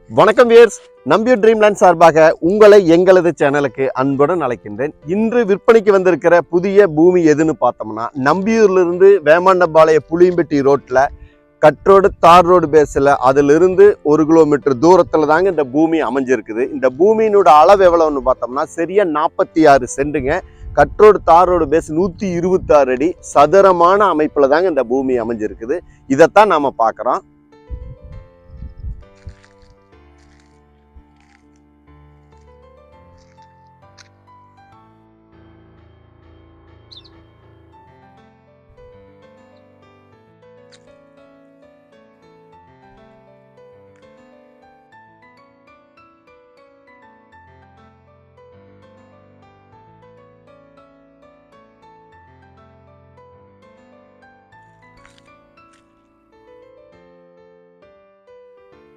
வணக்கம் wears, Nambiyur Dreamland சார்பாக உங்களை எங்களது சேனலுக்கு அன்புடன் அழைக்கின்றேன். இன்று விற்பனைக்கு வந்திருக்கிற புதிய பூமி எதுன்னு பார்த்தோம்னா, நம்பியூர்லேருந்து வேமாண்டபாளைய புளியம்பட்டி ரோட்டில் கட்ரோடு தார் ரோடு பேஸில் அதிலிருந்து 1 கிலோமீட்டர் தூரத்தில் தாங்க இந்த பூமி அமைஞ்சிருக்குது. இந்த பூமியினோட அளவு எவ்வளோன்னு பார்த்தோம்னா சரியா 46 சென்ட்டுங்க. கட்ரோடு தார் ரோடு பேஸ் 126 அடி சதுரமான அமைப்பில் தாங்க இந்த பூமி அமைஞ்சிருக்குது. இதைத்தான் நாம் பார்க்குறோம்.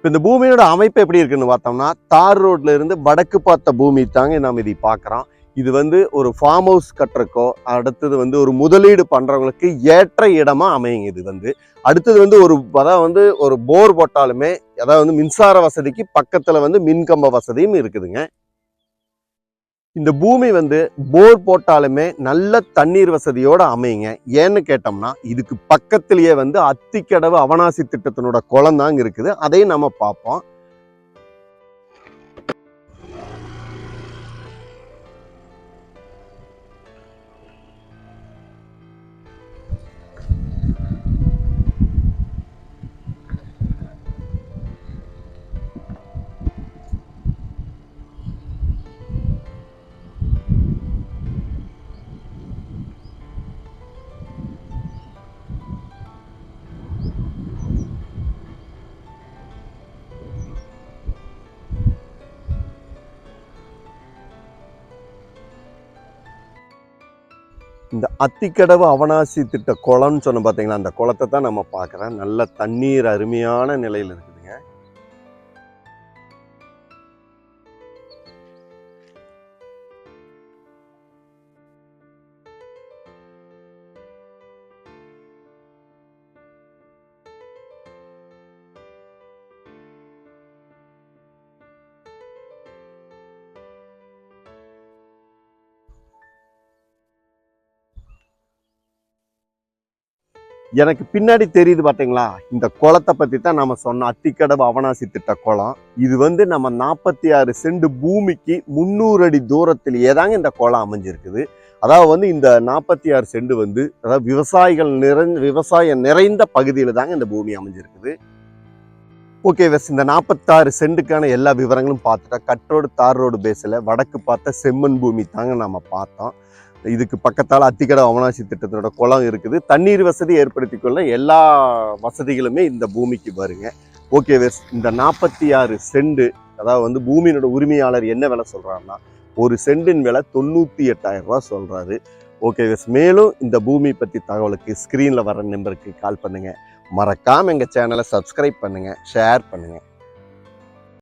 இந்த பூமியோட அமைப்பு எப்படி இருக்குன்னு பார்த்தோம்னா, தார் ரோட்ல இருந்து வடக்கு பார்த்த பூமி தாங்க நாம் இதை பார்க்குறோம். இது ஒரு ஃபார்ம் ஹவுஸ் கட்டுறக்கோ, அடுத்தது ஒரு முதலீடு பண்றவங்களுக்கு ஏற்ற இடமா அமையுங்க. இது அடுத்தது ஒரு போர் போட்டாலுமே, அதாவது மின்சார வசதிக்கு பக்கத்துல மின்கம்ப வசதியும் இருக்குதுங்க. இந்த பூமி போர் போட்டாலுமே நல்ல தண்ணீர் வசதியோட அமையுங்க. ஏன்னு கேட்டோம்னா, இதுக்கு பக்கத்திலேயே அத்திக்கடவு அவனாசி திட்டத்தினோட குளம் தாங்க இருக்குது. அதையும் நம்ம பார்ப்போம். இந்த அத்திக்கடவு அவனாசி திட்ட குளம்னு சொன்ன பார்த்தீங்களா, அந்த குளத்தை தான் நம்ம பார்க்குறோம். நல்ல தண்ணீர் அருமையான நிலையில் இருக்குதுங்க. எனக்கு பின்னாடி தெரியுது பார்த்தீங்களா, இந்த குளத்தை பற்றி தான் நம்ம சொன்ன அத்திக்கடவு அவனாசி திட்ட குளம். இது நம்ம 46 சென்ட் பூமிக்கு 300 அடி தூரத்திலேயே தாங்க இந்த குளம் அமைஞ்சிருக்குது. அதாவது இந்த 46 சென்ட் அதாவது விவசாயம் நிறைந்த பகுதியில் தாங்க இந்த பூமி அமைஞ்சிருக்குது. ஓகே வெஸ், இந்த 46 சென்ட்டுக்கான எல்லா விவரங்களும் பார்த்துட்டா, கட்ரோடு தார் ரோடு பேஸில் வடக்கு பார்த்த செம்மண் பூமி தாங்க நம்ம பார்த்தோம். இதுக்கு பக்கத்தால் அத்திக்கடவு அவனாசி திட்டத்தோட குளம் இருக்குது. தண்ணீர் வசதி ஏற்படுத்தி கொள்ள எல்லா வசதிகளுமே இந்த பூமிக்கு வருங்க. ஓகே வெஸ், இந்த 46 சென்ட் அதாவது பூமியினோட உரிமையாளர் என்ன விலை சொல்றாருன்னா, ஒரு சென்டின் விலை 98,000 ரூபா சொல்றாரு. ஓகே வெஸ், மேலும் இந்த பூமி பற்றி தகவலுக்கு ஸ்க்ரீனில் வர நம்பருக்கு கால் பண்ணுங்க. மறக்காம எங்கள் சேனலை சப்ஸ்கிரைப் பண்ணுங்க, ஷேர் பண்ணுங்க.